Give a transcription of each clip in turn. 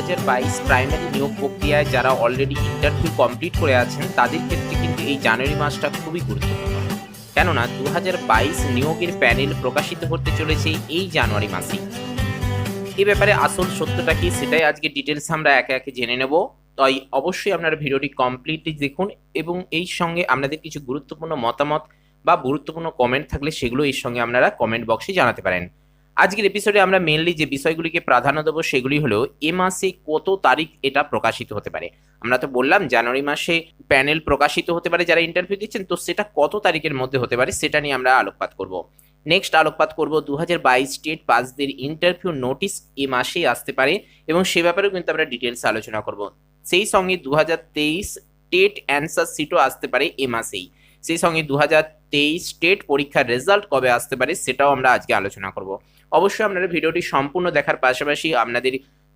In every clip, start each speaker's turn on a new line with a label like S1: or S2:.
S1: 2022 primary নিয়োগ প্রক্রিয়ায় যারা অলরেডি ইন্টারভিউ কমপ্লিট করে আছেন তাদের ক্ষেত্রে কিন্তু এই জানুয়ারি মাসটা খুবই গুরুত্বপূর্ণ। কেননা 2022 নিয়োগের প্যানেল প্রকাশিত হতে চলেছে এই জানুয়ারি মাসেই। এ ব্যাপারে আসল সত্যটা কি সেটাই আজকে ডিটেলস আমরা একে একে জেনে নেব। তাই অবশ্যই আপনারা ভিডিওটি কমপ্লিটলি দেখুন এবং এই সঙ্গে আপনাদের কিছু গুরুত্বপূর্ণ মতামত বা গুরুত্বপূর্ণ কমেন্ট থাকলে সেগুলো এর সঙ্গে আপনারা কমেন্ট বক্সে জানাতে পারেন। আজকের এপিসোডে আমরা মেনলি যে বিষয়গুলিকে প্রাধান্য দেবো সেগুলি হলো এ মাসে কত তারিখ এটা প্রকাশিত হতে পারে। আমরা তো বললাম জানুয়ারি মাসে প্যানেল প্রকাশিত হতে পারে যারা ইন্টারভিউ দিচ্ছেন, তো সেটা কত তারিখের মধ্যে হতে পারে সেটা নিয়ে আমরা আলোকপাত করব। নেক্সট আলোকপাত করব 2022 স্টেট পাসদের ইন্টারভিউ নোটিশ এ মাসেই আসতে পারে এবং সে ব্যাপারেও কিন্তু আমরা ডিটেলস আলোচনা করব। সেই সঙ্গে 2023 স্টেট অ্যান্সার শিটও আসতে পারে এ মাসেই। সেই সঙ্গে 2023 স্টেট পরীক্ষার রেজাল্ট কবে আসতে পারে সেটাও আমরা আজকে আলোচনা করব। অবশ্যই আপনারা ভিডিওটি সম্পূর্ণ দেখার পাশাপাশি আপনাদের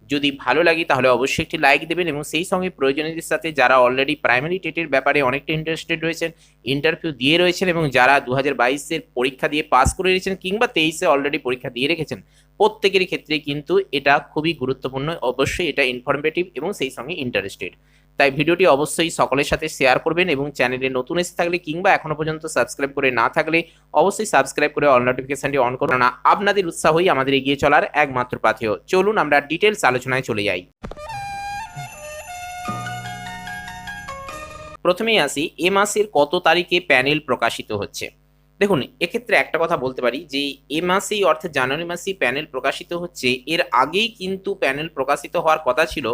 S1: যদি ভালো লাগে তাহলে অবশ্যই একটি লাইক দেবেন এবং সেই সঙ্গে প্রয়োজনীয়দের সাথে যারা অলরেডি প্রাইমারি টেটের ব্যাপারে অনেকটা ইন্টারেস্টেড রয়েছেন, ইন্টারভিউ দিয়ে রয়েছেন এবং যারা 2022-এর পরীক্ষা দিয়ে পাস করে রেখেছেন কিংবা 23-এ অলরেডি পরীক্ষা দিয়ে রেখেছেন, প্রত্যেকেরই ক্ষেত্রে কিন্তু এটা খুবই গুরুত্বপূর্ণ। অবশ্যই এটা ইনফরমেটিভ এবং সেই সঙ্গে ইন্টারেস্টেড। তাই ভিডিওটি অবশ্যই সকলের সাথে শেয়ার করবেন এবং চ্যানেলে নতুন এসে থাকলে কিংবা এখনো পর্যন্ত সাবস্ক্রাইব করে না থাকলে অবশ্যই সাবস্ক্রাইব করে অল নোটিফিকেশনটি অন করুন। না আপনাদের উৎসাহই আমাদের এগিয়ে চলার একমাত্র পাথেয়। চলুন আমরা ডিটেলস আলোচনায় চলে যাই। প্রথমেই আসি এ মাসের কত তারিখে প্যানেল প্রকাশিত হচ্ছে। দেখুন, এক্ষেত্রে একটা কথা বলতে পারি যে এ মাসেই অর্থাৎ জানুয়ারি মাসেই প্যানেল প্রকাশিত হচ্ছে। এর আগেই কিন্তু প্যানেল প্রকাশিত হওয়ার কথা ছিল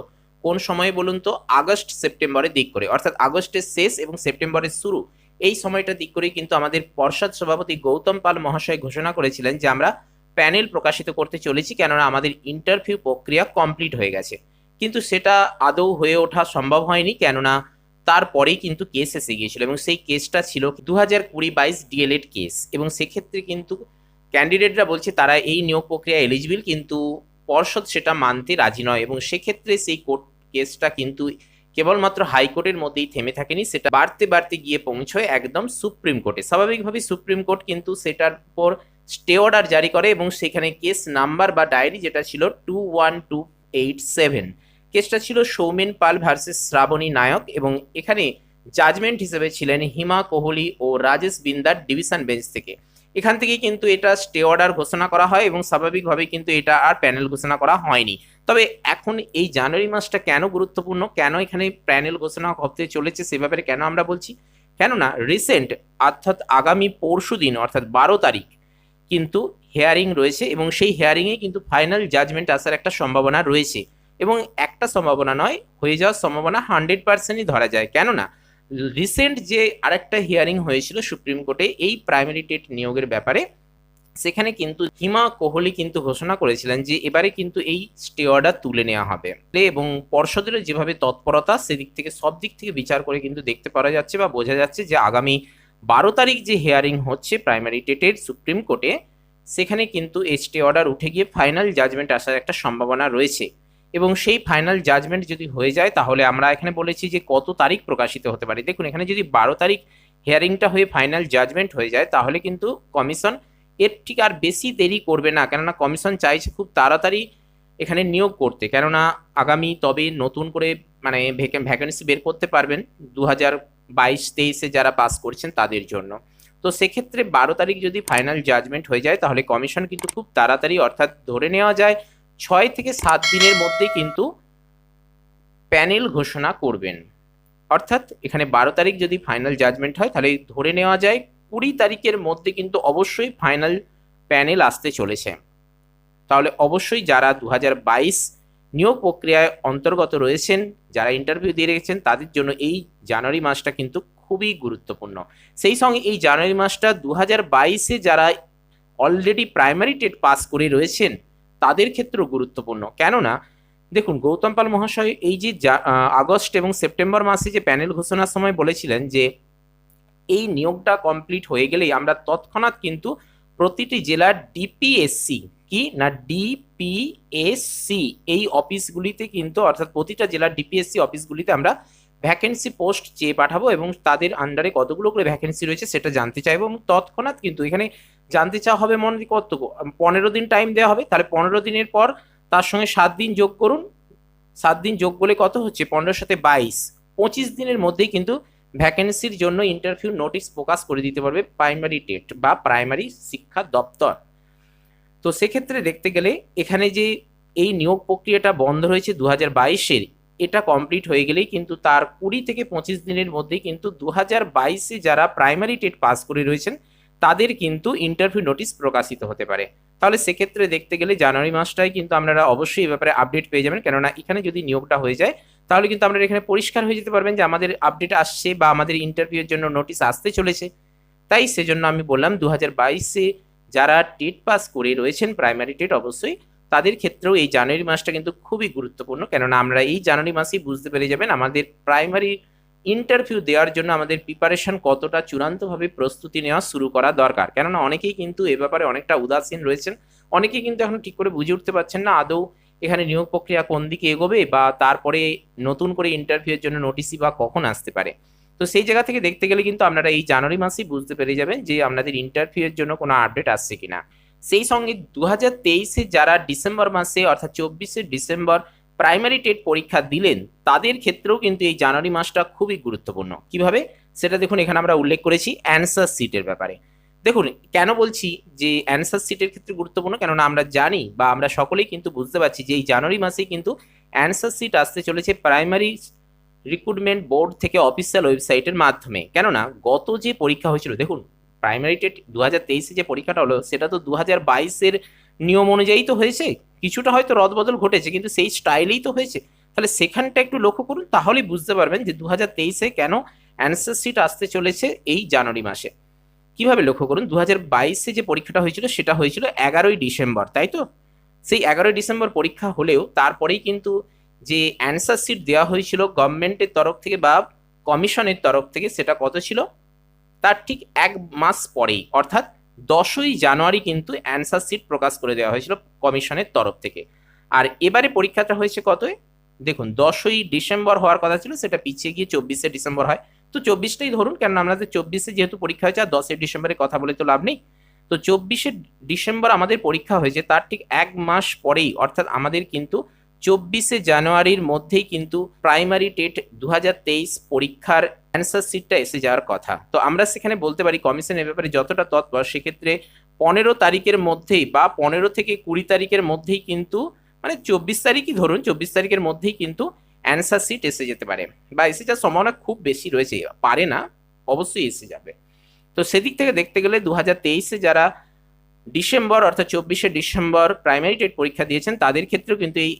S1: কোন সময়ে বলুন তো? আগস্ট সেপ্টেম্বরের দিক করে, অর্থাৎ আগস্টের শেষ এবং সেপ্টেম্বরের শুরু, এই সময়টা দিক করে কিন্তু আমাদের পর্ষদ সভাপতি গৌতম পাল মহাশয় ঘোষণা করেছিলেন যে আমরা প্যানেল প্রকাশিত করতে চলেছি, কেননা আমাদের ইন্টারভিউ প্রক্রিয়া কমপ্লিট হয়ে গেছে। কিন্তু সেটা আদৌ হয়ে ওঠা সম্ভব হয়নি, কেননা তারপরেই কিন্তু কেস এসে গিয়েছিল এবং সেই কেসটা ছিল 2020-22 ডিএলএড কেস এবং সেক্ষেত্রে কিন্তু ক্যান্ডিডেটরা বলছে তারা এই নিয়োগ প্রক্রিয়া এলিজিবল, কিন্তু পর্ষদ সেটা মানতে রাজি নয় এবং সেক্ষেত্রে সেই কোর্ট কেসটা কিন্তু কেবলমাত্র হাইকোর্টের মধ্যেই থেমে থাকেনি, সেটা বাড়তে বাড়তে গিয়ে পৌঁছয় একদম সুপ্রিম কোর্টে। স্বাভাবিকভাবে সুপ্রিম কোর্ট কিন্তু সেটার উপর স্টে অর্ডার জারি করে এবং সেখানে কেস নাম্বার বা ডায়েরি যেটা ছিল 21287, কেসটা ছিল সৌমেন পাল ভার্সেস শ্রাবণী নায়ক এবং এখানে জাজমেন্ট হিসেবে ছিলেন হিমা কোহলি ও রাজেশ বিন্দার ডিভিশন বেঞ্চ থেকে। এখান থেকেই কিন্তু এটা স্টে অর্ডার ঘোষণা করা হয় এবং স্বাভাবিকভাবে কিন্তু এটা আর প্যানেল ঘোষণা করা হয়নি। তবে এখন এই জানুয়ারি মাসটা কেন গুরুত্বপূর্ণ, কেন এখানে প্যানেল ঘোষণা হতে চলেছে সে ব্যাপারে কেন আমরা বলছি, কেননা রিসেন্ট অর্থাৎ আগামী পরশু দিন অর্থাৎ 12 তারিখ কিন্তু হিয়ারিং রয়েছে এবং সেই হিয়ারিংয়ে কিন্তু ফাইনাল জাজমেন্ট আসার একটা সম্ভাবনা রয়েছে এবং একটা সম্ভাবনা নয়, হয়ে যাওয়ার সম্ভাবনা 100%ই ধরা যায়। কেননা রিসেন্ট যে আরেকটা হিয়ারিং হয়েছিল সুপ্রিম কোর্টে এই প্রাইমারি টেট নিয়োগের ব্যাপারে, সেখানে কিন্তু হিমা কোহলি কিন্তু ঘোষণা করেছিলেন যে এবারে কিন্তু এই স্টে অর্ডার তুলে নেওয়া হবে এবং পর্ষদের যেভাবে তৎপরতা সেদিক থেকে সব দিক থেকে বিচার করে কিন্তু দেখতে পারা যাচ্ছে বা বোঝা যাচ্ছে যে আগামী 12 তারিখ যে হিয়ারিং হচ্ছে প্রাইমারি টেটের সুপ্রিম কোর্টে, সেখানে কিন্তু স্টে অর্ডার উঠে গিয়ে ফাইনাল জাজমেন্ট আসার একটা সম্ভাবনা রয়েছে এবং সেই ফাইনাল জাজমেন্ট যদি হয়ে যায় তাহলে আমরা এখানে বলেছি যে কত তারিখ প্রকাশিত হতে পারে। দেখুন, এখানে যদি 12 তারিখ হিয়ারিংটা হয়ে ফাইনাল জাজমেন্ট হয়ে যায় তাহলে কিন্তু কমিশন এর ঠিক আর বেশি দেরি করবে না, কেননা কমিশন চাইছে খুব তাড়াতাড়ি এখানে নিয়োগ করতে, কেননা আগামী তবে নতুন করে মানে ভ্যাকেন্সি বের করতে পারবেন 2022-23-এ যারা পাস করছেন তাদের জন্য। তো সেক্ষেত্রে 12 তারিখ যদি ফাইনাল জাজমেন্ট হয়ে যায় তাহলে কমিশন কিন্তু খুব তাড়াতাড়ি অর্থাৎ ধরে নেওয়া যায় 6 থেকে 7 দিনের মধ্যে কিন্তু প্যানেল ঘোষণা করবেন। অর্থাৎ এখানে 12 তারিখ যদি ফাইনাল জাজমেন্ট হয় তাহলে ধরে নেওয়া যায় 20 তারিখের মধ্যে কিন্তু অবশ্যই ফাইনাল প্যানেল আসতে চলেছে। তাহলে অবশ্যই যারা 2022 নিয়োগ প্রক্রিয়ায় অন্তর্গত রয়েছেন, যারা ইন্টারভিউ দিয়ে রেখেছেন তাদের জন্য এই জানুয়ারি মাসটা কিন্তু খুবই গুরুত্বপূর্ণ। সেই সঙ্গে এই জানুয়ারি মাসটা 2022-এ যারা অলরেডি প্রাইমারি টেট পাস করে রয়েছেন তাদের ক্ষেত্রেও গুরুত্বপূর্ণ। কেননা দেখুন, গৌতম পাল মহাশয় এই যে আগস্ট এবং সেপ্টেম্বর মাসে যে প্যানেল ঘোষণার সময় বলেছিলেন যে এই নিয়োগটা কমপ্লিট হয়ে গেলেই আমরা তৎক্ষণাৎ কিন্তু প্রতিটি জেলার ডিপিএসসি কি না ডিপিএসসি এই অফিসগুলিতে কিন্তু অর্থাৎ প্রতিটা জেলার ডিপিএসসি অফিসগুলিতে আমরা ভ্যাকেন্সি পোস্ট চেয়ে পাঠাবো এবং তাদের আন্ডারে কতগুলো করে ভ্যাকেন্সি রয়েছে সেটা জানতে চাইবো এবং তৎক্ষণাৎ কিন্তু এখানে জানতে চাওয়া হবে মনে কত 15 দিন টাইম দেওয়া হবে। তাহলে 15 দিনের পর তার সঙ্গে 7 দিন যোগ করুন, 7 দিন যোগ করলে কত হচ্ছে, 15 সাথে 22, 25 দিনের মধ্যেই কিন্তু ভ্যাকেন্সির জন্য ইন্টারভিউ নোটিশ প্রকাশ করে দিতে পারবে প্রাইমারি টেট বা প্রাইমারি শিক্ষা দপ্তর। তো সেক্ষেত্রে দেখতে গেলে এখানে যে এই নিয়োগ প্রক্রিয়াটা বন্ধ রয়েছে 2022-এর, এটা কমপ্লিট হয়ে গেলেই কিন্তু তার 20 থেকে 25 দিনের মধ্যেই কিন্তু 2022-এ যারা প্রাইমারি টেট পাস করে রয়েছেন তাদের কিন্তু ইন্টারভিউ নোটিশ প্রকাশিত হতে পারে। তাহলে সেক্ষেত্রে দেখতে গেলে জানুয়ারি মাসটাই কিন্তু আপনারা অবশ্যই এই ব্যাপারে আপডেট পেয়ে যাবেন, কেননা এখানে যদি নিয়োগটা হয়ে যায় তাহলে কিন্তু আপনারা এখানে পরিষ্কার হয়ে যেতে পারবেন যে আমাদের আপডেট আসছে বা আমাদের ইন্টারভিউয়ের জন্য নোটিশ আসতে চলেছে। তাই সেজন্য আমি বললাম 2022-এ যারা টেট পাস করে রয়েছেন প্রাইমারি টেট, অবশ্যই তাদের ক্ষেত্রেও এই জানুয়ারি মাসটা কিন্তু খুবই গুরুত্বপূর্ণ, কেননা আমরা এই জানুয়ারি মাসেই বুঝতে পেরে যাবেন আমাদের প্রাইমারি ইন্টারভিউ দেওয়ার জন্য আমাদের প্রিপারেশন কতটা চূড়ান্তভাবে প্রস্তুতি নেওয়া শুরু করা দরকার। কেননা অনেকেই কিন্তু এ ব্যাপারে অনেকটা উদাসীন রয়েছেন, অনেকেই কিন্তু এখন ঠিক করে বুঝে উঠতে পারছেন না আদৌ এখানে নিয়োগ প্রক্রিয়া কোন দিকে এগোবে বা তারপরে নতুন করে ইন্টারভিউয়ের জন্য নোটিশই বা কখন আসতে পারে। তো সেই জায়গা থেকে দেখতে গেলে কিন্তু আপনারা এই জানুয়ারি মাসেই বুঝতে পেরে যাবেন যে আপনাদের ইন্টারভিউয়ের জন্য কোনো আপডেট আসছে কিনা। সেই সঙ্গে 2023-এ যারা ডিসেম্বর মাসে অর্থাৎ 24শে ডিসেম্বর প্রাইমারি টেট পরীক্ষা দিলেন তাদের ক্ষেত্রেও কিন্তু এই জানুয়ারি মাসটা খুবই গুরুত্বপূর্ণ। কিভাবে সেটা দেখুন, এখানে আমরা উল্লেখ করেছি অ্যান্সার শিটের ব্যাপারে। দেখুন কেন বলছি যে অ্যান্সার শিটের ক্ষেত্রে গুরুত্বপূর্ণ, কেননা আমরা জানি বা আমরা সকলেই কিন্তু বুঝতে পারছি যে এই জানুয়ারি মাসেই কিন্তু অ্যান্সার শিট আসতে চলেছে প্রাইমারি রিক্রুটমেন্ট বোর্ড থেকে অফিসিয়াল ওয়েবসাইটের মাধ্যমে। কেননা গত যে পরীক্ষা হয়েছিল, দেখুন প্রাইমারি টেট 2023-এ যে পরীক্ষাটা হলো সেটা তো 2022-এর নিয়ম অনুযায়ী তো হয়েছে, কিছুটা হয়তো রদবদল ঘটেছে কিন্তু সেই স্টাইলেই তো হয়েছে। তাহলে সেখানটা একটু লক্ষ্য করুন, তাহলেই বুঝতে পারবেন যে 2023-এ কেন অ্যান্সার শিট আসতে চলেছে এই জানুয়ারি মাসে। কিভাবে লক্ষ্য করুন, 2022-এ যে পরীক্ষাটা হয়েছিল সেটা হয়েছিল 11ই ডিসেম্বর, তাই তো? সেই 11ই ডিসেম্বর পরীক্ষা হলেও তারপরেই কিন্তু যে অ্যান্সার শিট দেওয়া হয়েছিল গভর্নমেন্টের তরফ থেকে বা কমিশনের তরফ থেকে, সেটা কত ছিল, তার ঠিক 1 মাস পরেই অর্থাৎ 10ই জানুয়ারি কিন্তু অ্যান্সার শিট প্রকাশ করে দেওয়া হয়েছিল কমিশনের তরফ থেকে। আর এবারে পরীক্ষাটা হয়েছে কতই, দেখুন 10ই ডিসেম্বর হওয়ার কথা ছিল, সেটা পিছিয়ে গিয়ে 24শে ডিসেম্বর হয়। তো 24টাই ধরুন, কেন আমাদের 24শে যেহেতু পরীক্ষা হয়েছে আর 10ই ডিসেম্বরের কথা বলে তো লাভ নেই। তো 24শে ডিসেম্বর আমাদের পরীক্ষা হয়েছে, তার ঠিক 1 মাস পরেই অর্থাৎ আমাদের কিন্তু 24শে জানুয়ারির মধ্যেই কিন্তু প্রাইমারি টেট 2023 পরীক্ষার অ্যান্সার শিটটা এসে যাওয়ার কথা। তো আমরা সেখানে বলতে পারি কমিশন এ ব্যাপারে যতটা তৎপর, সেক্ষেত্রে 15 তারিখের মধ্যেই বা 15 থেকে 20 তারিখের মধ্যেই কিন্তু, মানে 24 তারিখই ধরুন, 24 তারিখের মধ্যেই কিন্তু অ্যান্সার শিট এসে যেতে পারে বা এসে যাওয়ার সম্ভাবনা খুব বেশি রয়েছে, পারে না, অবশ্যই এসে যাবে। তো সেদিক থেকে দেখতে গেলে 2023-এ যারা ডিসেম্বর অর্থাৎ 24শে ডিসেম্বর প্রাইমারি টেট পরীক্ষা দিয়েছেন তাদের ক্ষেত্রেও কিন্তু এই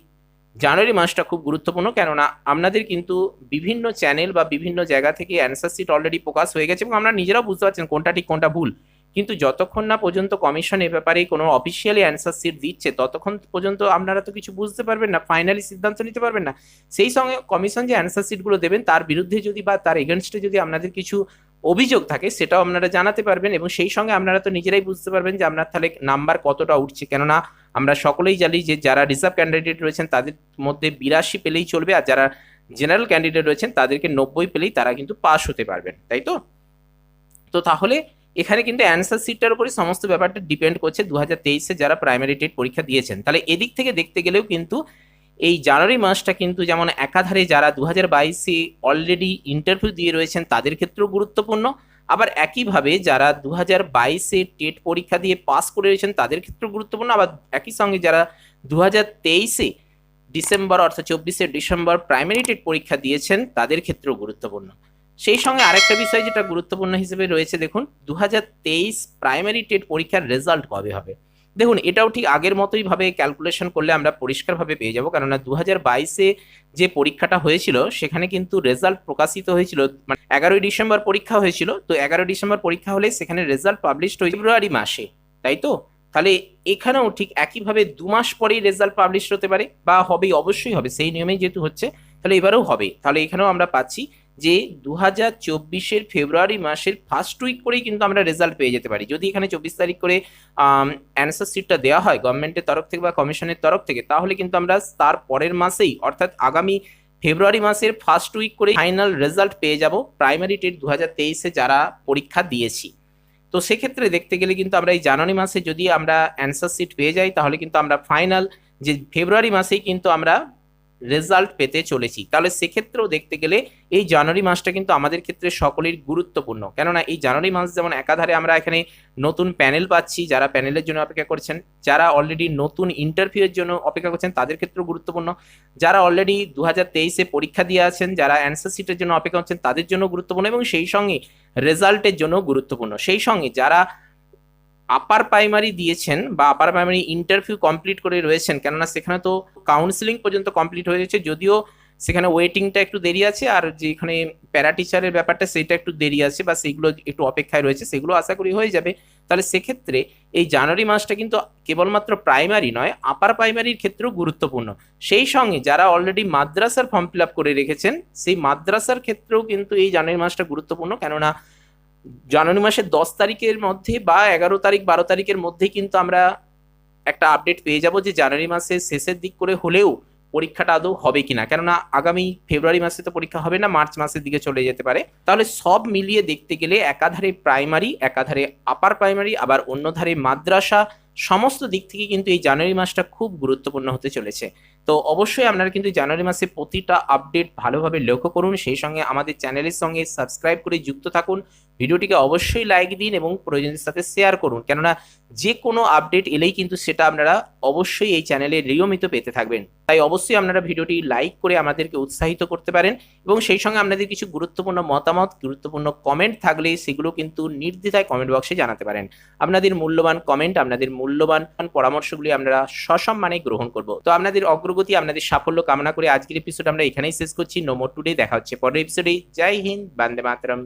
S1: জানুয়ারি মাসটা খুব গুরুত্বপূর্ণ, কেননা আপনাদের কিন্তু বিভিন্ন চ্যানেল বা বিভিন্ন জায়গা থেকে অ্যান্সার শিট অলরেডি প্রকাশ হয়ে গেছে এবং আমরা নিজেরাও বুঝতে পারছেন কোনটা ঠিক কোনটা ভুল, কিন্তু যতক্ষণ না পর্যন্ত কমিশন এ ব্যাপারে কোনো অফিসিয়ালি অ্যান্সার শিট দিচ্ছে ততক্ষণ পর্যন্ত আপনারা তো কিছু বুঝতে পারবেন না, ফাইনালি সিদ্ধান্ত নিতে পারবেন না। সেই সঙ্গে কমিশন যে অ্যান্সার শিটগুলো দেবেন তার বিরুদ্ধে যদি বা তার এগেনস্টে যদি আপনাদের কিছু অভিযোগ থাকে সেটাও আপনারা জানাতে পারবেন এবং সেই সঙ্গে আপনারা তো নিজেরাই বুঝতে পারবেন যে আপনার তাহলে নাম্বার কতটা উঠছে। কেননা আমরা সকলেই জানি যে যারা রিজার্ভ ক্যান্ডিডেট রয়েছেন তাদের মধ্যে 82 পেলেই চলবে, আর যারা জেনারেল ক্যান্ডিডেট রয়েছেন তাদেরকে 90 পেলেই তারা কিন্তু পাস হতে পারবেন, তাই তো? তো তাহলে এখানে কিন্তু অ্যান্সার শিটটার উপরে সমস্ত ব্যাপারটা ডিপেন্ড করছে 2023-এ যারা প্রাইমারি টেট পরীক্ষা দিয়েছেন। তাহলে এদিক থেকে দেখতে গেলেও কিন্তু এই জানুয়ারি মাসটা কিন্তু যেমন একাধারে যারা 2022-এ অলরেডি ইন্টারভিউ দিয়ে রয়েছেন তাদের ক্ষেত্রেও গুরুত্বপূর্ণ, আবার একইভাবে যারা 2022-এ টেট পরীক্ষা দিয়ে পাস করে রয়েছেন তাদের ক্ষেত্রেও গুরুত্বপূর্ণ, আবার একই সঙ্গে যারা 2023-এ ডিসেম্বর অর্থাৎ 24শে ডিসেম্বর প্রাইমারি টেট পরীক্ষা দিয়েছেন তাদের ক্ষেত্রেও গুরুত্বপূর্ণ। সেই সঙ্গে আরেকটা বিষয় যেটা গুরুত্বপূর্ণ হিসেবে রয়েছে, দেখুন 2023 প্রাইমারি টেট পরীক্ষার রেজাল্ট কবে হবে। দেখুন এটাও ঠিক আগের মতোই ভাবে ক্যালকুলেশন করলে আমরা পরিষ্কারভাবে পেয়ে যাব, কেননা 2022-এ যে পরীক্ষাটা হয়েছিল সেখানে কিন্তু রেজাল্ট প্রকাশিত হয়েছিল, মানে 11ই ডিসেম্বর পরীক্ষা হয়েছিল, তো 11 ডিসেম্বর পরীক্ষা হলে সেখানে রেজাল্ট পাবলিশড হয়েছে ফেব্রুয়ারি মাসে, তাই তো? তাহলে এখানেও ঠিক একইভাবে 2 মাস পরেই রেজাল্ট পাবলিশ হতে পারে বা হবেই, অবশ্যই হবে, সেই নিয়মেই যেহেতু হচ্ছে তাহলে এবারেও হবে। তাহলে এখানেও আমরা পাচ্ছি যে 2024-এর ফেব্রুয়ারি মাসের ফার্স্ট উইক করেই কিন্তু আমরা রেজাল্ট পেয়ে যেতে পারি। যদি এখানে 24 তারিখ করে অ্যান্সার শিটটা দেওয়া হয় গভর্নমেন্টের তরফ থেকে বা কমিশনের তরফ থেকে, তাহলে কিন্তু আমরা তার পরের মাসেই অর্থাৎ আগামী ফেব্রুয়ারি মাসের ফার্স্ট উইক করে ফাইনাল রেজাল্ট পেয়ে যাব প্রাইমারি টেট 2023-এ যারা পরীক্ষা দিয়েছি। তো সেক্ষেত্রে দেখতে গেলে কিন্তু আমরা এই জানুয়ারি মাসে যদি আমরা অ্যান্সার শিট পেয়ে যাই তাহলে কিন্তু আমরা ফাইনাল যে ফেব্রুয়ারি মাসেই কিন্তু আমরা রেজাল্ট পেতে চলেছি। তাহলে সেক্ষেত্রেও দেখতে গেলে এই জানুয়ারি মাসটা কিন্তু আমাদের ক্ষেত্রে সকলের গুরুত্বপূর্ণ, কেননা এই জানুয়ারি মাস যেমন একাধারে আমরা এখানে নতুন প্যানেল পাচ্ছি, যারা প্যানেলের জন্য অপেক্ষা করছেন, যারা অলরেডি নতুন ইন্টারভিউ এর জন্য অপেক্ষা করছেন তাদের ক্ষেত্রেও গুরুত্বপূর্ণ, যারা অলরেডি 2023-এ পরীক্ষা দিয়ে আছেন, যারা অ্যান্সার শিটের জন্য অপেক্ষা করছেন তাদের জন্য গুরুত্বপূর্ণ, এবং সেই সঙ্গে রেজাল্টের জন্য গুরুত্বপূর্ণ। সেই সঙ্গে যারা আপার প্রাইমারি দিয়েছেন বা আপার প্রাইমারি ইন্টারভিউ কমপ্লিট করে রয়েছেন, কেননা সেখানে তো কাউন্সিলিং পর্যন্ত কমপ্লিট হয়ে গেছে, যদিও সেখানে ওয়েটিংটা একটু দেরি আছে, আর যেখানে প্যারা টিচারের ব্যাপারটা সেটা একটু দেরি আছে বা সেগুলো একটু অপেক্ষায় রয়েছে, সেগুলো আশা করি হয়ে যাবে। তাহলে সেক্ষেত্রে এই জানুয়ারি মাসটা কিন্তু কেবলমাত্র প্রাইমারি নয়, আপার প্রাইমারির ক্ষেত্রেও গুরুত্বপূর্ণ। সেই সঙ্গে যারা অলরেডি মাদ্রাসার ফর্ম ফিল আপ করে রেখেছেন, সেই মাদ্রাসার ক্ষেত্রেও কিন্তু এই জানুয়ারি মাসটা গুরুত্বপূর্ণ, কেননা জানুয়ারি মাসের 10 তারিখের মধ্যে বা 11 তারিখ 12 তারিখের মধ্যে কিন্তু আমরা একটা আপডেট পেয়ে যাব যে জানুয়ারি মাসের শেষের দিক করে হলেও পরীক্ষাটা আদৌ হবে কিনা, কেননা আগামী ফেব্রুয়ারি মাসে তো পরীক্ষা হবে না, মার্চ মাসের দিকে চলে যেতে পারে। তাহলে সব মিলিয়ে দেখতে গেলে একাধারে প্রাইমারি, একাধারে আপার প্রাইমারি, আবার অন্য ধারে মাদ্রাসা, সমস্ত দিক থেকে কিন্তু এই জানুয়ারি মাসটা খুব গুরুত্বপূর্ণ হতে চলেছে। তো অবশ্যই আপনারা কিন্তু জানুয়ারি মাসে প্রতিটা আপডেট ভালোভাবে লক্ষ্য করুন, সেই সঙ্গে আমাদের চ্যানেলের সঙ্গে সাবস্ক্রাইব করে যুক্ত থাকুন, ভিডিওটিকে অবশ্যই লাইক দিন এবং প্রয়োজনের সাথে শেয়ার করুন, কেননা যে কোনো আপডেট এলেই কিন্তু সেটা আপনারা অবশ্যই এই চ্যানেলে নিয়মিত পেতে থাকবেন। তাই অবশ্যই আপনারা ভিডিওটি লাইক করে আমাদেরকে উৎসাহিত করতে পারেন, এবং সেই সঙ্গে আপনাদের কিছু গুরুত্বপূর্ণ মতামত, গুরুত্বপূর্ণ কমেন্ট থাকলে সেগুলো কিন্তু নির্দ্বিধায় কমেন্ট বক্সে জানাতে পারেন। আপনাদের মূল্যবান কমেন্ট, আপনাদের মূল্যবান পরামর্শগুলি আমরা সসম্মানে গ্রহণ করব। তো আপনাদের অগ্রগতি, আপনাদের সাফল্য কামনা করে আজকের এপিসোড আমরা এখানেই শেষ করছি। নো মোর টুডে, দেখা হচ্ছে পরের এপিসোডে। জয় হিন্দ, বন্দে মাতরম।